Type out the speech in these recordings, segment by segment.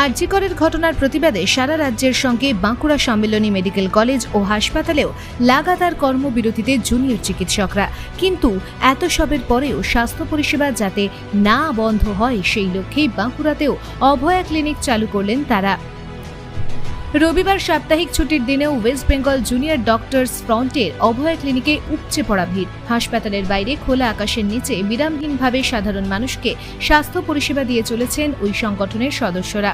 আরজি করের ঘটনার প্রতিবাদে সারা রাজ্যের সঙ্গে বাঁকুড়া সম্মিলনী মেডিকেল কলেজ ও হাসপাতালেও লাগাতার কর্মবিরতিতে জুনিয়র চিকিৎসকরা। কিন্তু এত সবের পরেও স্বাস্থ্য পরিষেবা যাতে না বন্ধ হয় সেই লক্ষ্যেই বাঁকুড়াতেও অভয়া ক্লিনিক চালু করলেন তারা। রবিবার সাপ্তাহিক ছুটির দিনেও ওয়েস্ট বেঙ্গল জুনিয়র ডক্টরস ফ্রন্টের অভয়া ক্লিনিকে উপচে পড়া ভিড়। হাসপাতালের বাইরে খোলা আকাশের নিচে বিরামহীনভাবে সাধারণ মানুষকে স্বাস্থ্য পরিষেবা দিয়ে চলেছেন ওই সংগঠনের সদস্যরা।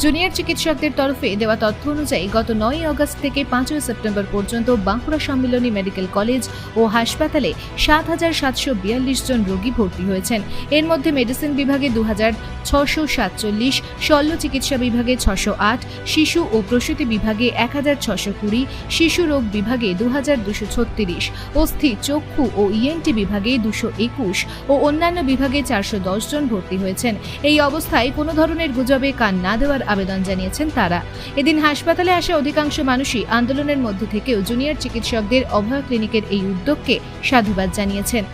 জুনিয়র চিকিৎসকদের তরফে দেওয়া তথ্য অনুযায়ী গত 9 আগস্ট থেকে 5 সেপ্টেম্বর পর্যন্ত বাঁকুড়া সম্মিলনী মেডিকেল কলেজ ও হাসপাতালে 7,742 জন রোগী ভর্তি হয়েছেন। এর মধ্যে মেডিসিন বিভাগে 2,647, শল্য চিকিৎসা বিভাগে 608, শিশু ও প্রসূতি বিভাগে 1,620, শিশু রোগ বিভাগে 2,236, অস্থি, চক্ষু ও ইএনটি বিভাগে 221 ও অন্যান্য বিভাগে 410 জন ভর্তি হয়েছেন। এই অবস্থায় কোনো ধরনের গুজবে কান না দেওয়ার আবেদন জানিয়েছেন তারা। এদিন হাসপাতালে আসা অধিকাংশ মানুষই আন্দোলনের মধ্যে থেকেও জুনিয়র চিকিৎসকদের অভয়া ক্লিনিকের এই উদ্যোগকে সাধুবাদ জানিয়েছেন।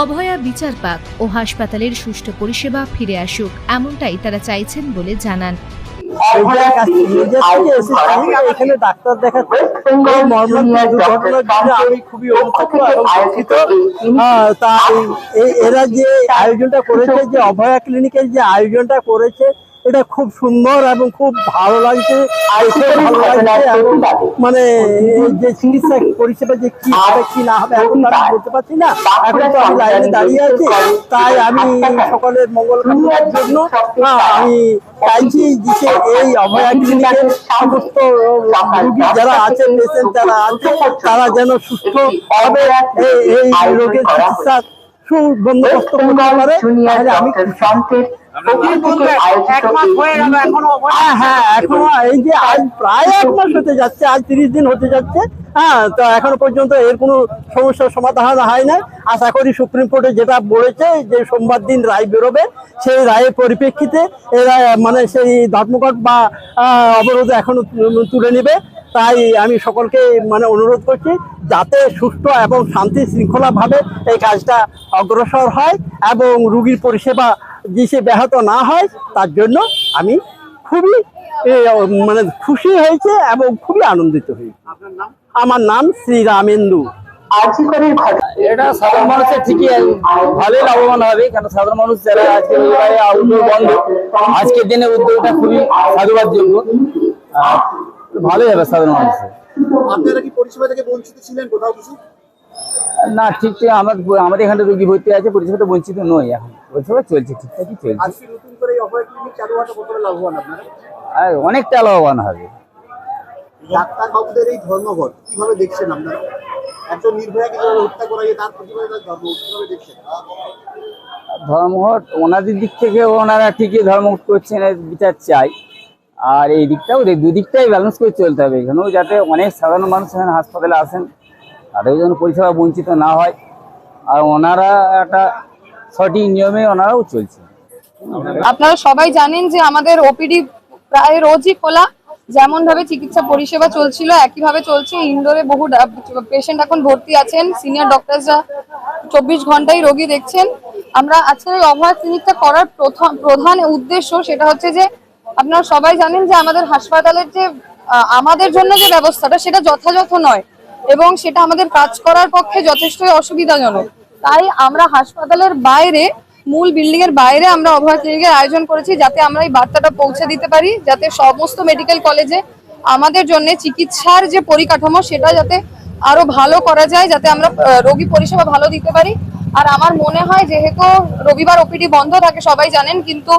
অভয়া বিচার পাক ও হাসপাতালের সুষ্ঠু পরিষেবা ফিরে আসুক, এমনটাই তারা চাইছেন বলে জানান। এখানে ডাক্তার দেখাতে আমি খুবই অনুতপ্ত এবং দুঃখিত। তাই এরা যে আয়োজনটা করেছে, যে অভয়া ক্লিনিকের যে আয়োজনটা করেছে, এটা খুব সুন্দর এবং খুব ভালো লাগছে। এবং মানে যে চিকিৎসা পরিষেবা যে কি হবে কি না হবে এখন আমি বলতে পারছি না, এখন তো আমি লাইনে দাঁড়িয়ে আছি। তাই আমি সকলের মঙ্গল কামনার জন্য আমি চাইছি যে এই অভয়া ক্লিনিকের সমস্ত রোগী যারা আছে, পেশেন্ট যারা আছে, তারা যেন সুস্থ হবে, এই রোগের চিকিৎসা সুবন্দোবস্ত করতে পারে। তাহলে আমি এখনো এই যে আজ প্রায় 1 মাস হতে যাচ্ছে, আজ 30 দিন হতে যাচ্ছে। তো এখনো পর্যন্ত এর কোনো সমস্যার সমাধান হয় না। আশা করি সুপ্রিম কোর্টে যেটা বলেছে যে সোমবার দিন রায় বেরোবে, সেই রায়ের পরিপ্রেক্ষিতে এরা মানে সেই ধর্মঘট বা অবরোধ এখনো তুলে নেবে। তাই আমি সকলকে মানে অনুরোধ করছি যাতে সুষ্ঠু এবং শান্তি শৃঙ্খলাভাবে এই কাজটা অগ্রসর হয় এবং রোগীর পরিষেবা যে ব্যাহত না হয়, তার জন্য আমি খুবই মানে খুশি হয়েছে এবং খুবই আনন্দিত হয়েছি। আমার নাম শ্রীরামেন্দু। এটা সাধারণ মানুষের ঠিকই ভালোই লাভবান হবে, কারণ সাধারণ মানুষ যারা আজকে আউটডোর বন্ধ, আজকের দিনে উদ্যোগটা খুবই সাধুবাদ যোগ্য, ভালোই হবে সাধারণ মানুষের। আপনারা কি পরিষেবা থেকে বঞ্চিত ছিলেন কোথাও কিছু? না, ঠিক আমাদের এখানে রোগী ভর্তি আছে, পরিষেবা বঞ্চিত নই, এখন পরিষেবা চলছে, ঠিকঠাকই চলছে। আজকে নতুন করে অভয়া ক্লিনিক চালু হওয়াটা কতটা লাভবান আপনারা? অনেকটা লাভবান হবে। ডাক্তার বাবুদের এই ধর্মঘট কিভাবে দেখছেন আপনারা? একজন নির্ভয়াকে কিভাবে হত্যা করা যায় তার প্রতিবাদে কিভাবে দেখছেন? ধর্মঘট ওনাদের দিক থেকে ওনারা ঠিকই ধর্মঘট করছেন, বিচার চাই। আর এই দিকটাও দুদিকটাই ব্যালেন্স করে চলতে হবে। এখানেও যাতে অনেক সাধারণ মানুষ এখানে হাসপাতালে আসেন, তাদের যেন পরিষেবা বঞ্চিত না হয়, আর ওনারা একটা সঠিক নিয়মে ওনারাও চলছে। আপনারা সবাই জানেন যে আমাদের ওপিডি প্রায় রোজই খোলা, যেমন ভাবে চিকিৎসা পরিষেবা চলছিল একইভাবে চলছে। ইনডোরে বহু পেশেন্ট এখন ভর্তি আছেন, সিনিয়র ডক্টরসরা 24 ঘন্টাই রোগী দেখছেন। আমরা আজকের এই অভয়া ক্লিনিকটা করার প্রধান উদ্দেশ্য সেটা হচ্ছে যে আপনারা সবাই জানেন যে আমাদের হাসপাতালের যে আমাদের জন্য যে ব্যবস্থাটা সেটা যথাযথ নয় এবং সেটা আমাদের কাজ করার পক্ষে যথেষ্টই অসুবিধাজনক। তাই আমরা হাসপাতালের বাইরে, মূল বিল্ডিং এর বাইরে আমরা অভয়া ক্লিনিকের আয়োজন করেছি, যাতে আমরা এই বার্তাটা পৌঁছে দিতে পারি, যাতে সমস্ত মেডিকেল কলেজে আমাদের জন্য চিকিৎসার যে পরিকাঠামো সেটা যাতে আরো ভালো করা যায়, যাতে আমরা রোগী পরিষেবা ভালো দিতে পারি। আর আমার মনে হয় যেহেতু রবিবার ওপিডি বন্ধ থাকে সবাই জানেন, কিন্তু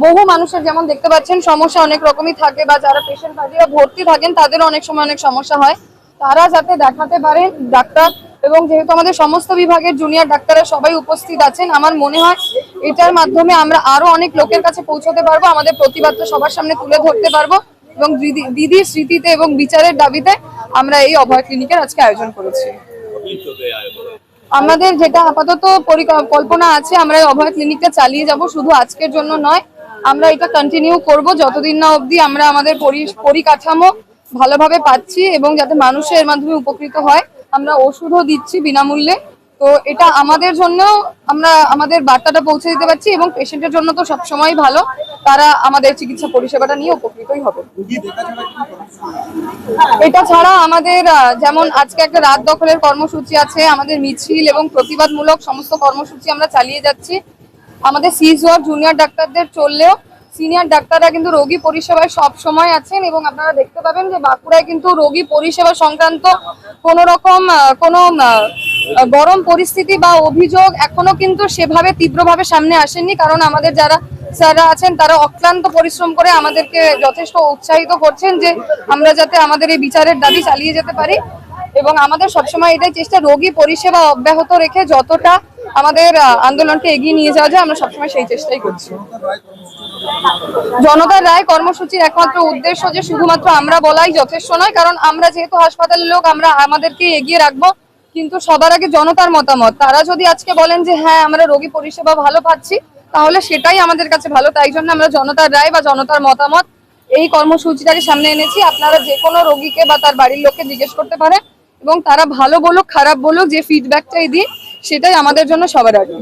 বহু মানুষের যেমন দেখতে পাচ্ছেন সমস্যা অনেক রকমই থাকে, বা যারা পেশেন্ট পার্টিরা ভর্তি থাকেন তাদেরও অনেক সময় অনেক সমস্যা হয়, তারা যাতে দেখাতে পারেন ডাক্তার। এবং যেহেতু আমাদের সমস্ত বিভাগের জুনিয়র ডাক্তাররা সবাই উপস্থিত আছেন, আমার মনে হয় এটার মাধ্যমে আমরা আরো অনেক লোকের কাছে পৌঁছতে পারবো, আমাদের প্রতিবাদটা সবার সামনে তুলে ধরতে পারবো এবং দিদির স্মৃতিতে এবং বিচারের দাবিতে আমরা এই অভয়া ক্লিনিকের আজকে আয়োজন করেছি। আমাদের যেটা আপাতত পরিকল্পনা আছে, আমরা এই অভয়া ক্লিনিকটা চালিয়ে যাব, শুধু আজকের জন্য নয়, আমরা এটা কন্টিনিউ করব যতদিন না অবধি আমরা আমাদের পরিকাঠামো ভালোভাবে পাচ্ছি এবং যাতে মানুষের এর মাধ্যমে উপকৃত হয়। আমরা ওষুধও দিচ্ছি বিনামূল্যে, তো এটা আমাদের জন্য আমরা আমাদের বার্তাটা পৌঁছে দিতে পারছি, এবং পেশেন্টের জন্য তো সবসময় ভালো, তারা আমাদের চিকিৎসা পরিষেবাটা নিয়ে উপকৃতই হবে। এটা ছাড়া আমাদের যেমন আজকে একটা রাত দখলের কর্মসূচি আছে, আমাদের মিছিল এবং প্রতিবাদমূলক সমস্ত কর্মসূচি আমরা চালিয়ে যাচ্ছি। আমাদের সিজ ওয়ার্ড জুনিয়র ডাক্তারদের চললেও সিনিয়র ডাক্তাররা কিন্তু রোগী পরিষেবায় সব সময় আছেন, এবং আপনারা দেখতে পাবেন যে বাঁকুড়ায় কিন্তু রোগী পরিষেবা সংক্রান্ত কোনো রকম কোনো গরম পরিস্থিতি বা অভিযোগ এখনো কিন্তু সেভাবে তীব্রভাবে সামনে আসেনি, কারণ আমাদের যারা স্যাররা আছেন তারা অক্লান্ত পরিশ্রম করে আমাদেরকে যথেষ্ট উৎসাহিত করছেন যে আমরা যাতে আমাদের এই বিচারের দাবি চালিয়ে যেতে পারি। এবং আমাদের সবসময় এটাই চেষ্টা, রোগী পরিষেবা অব্যাহত রেখে যতটা আমাদের আন্দোলনকে এগিয়ে নিয়ে যাওয়া যায় আমরা সবসময় সেই চেষ্টাই করছি। জনতার রায় কর্মসূচির একমাত্র উদ্দেশ্য যে শুধুমাত্র আমরা বলাই যথেষ্ট নয়, কারণ আমরা যেহেতু হাসপাতালের লোক আমরা আমাদেরকে এগিয়ে রাখবো, কিন্তু সবার আগে জনতার মতামত। তারা যদি আজকে বলেন যে হ্যাঁ আমরা রোগী পরিষেবা ভালো পাচ্ছি, তাহলে সেটাই আমাদের কাছে ভালো। তাই জন্য আমরা জনতার রায় বা জনতার মতামত এই কর্মসূচিটাকে সামনে এনেছি। আপনারা যে কোনো রোগীকে বা তার বাড়ির লোককে জিজ্ঞেস করতে পারেন, এবং তারা ভালো বলুক খারাপ বলুক যে ফিডব্যাকটাই দিই সেটাই আমাদের জন্য সবার আগে।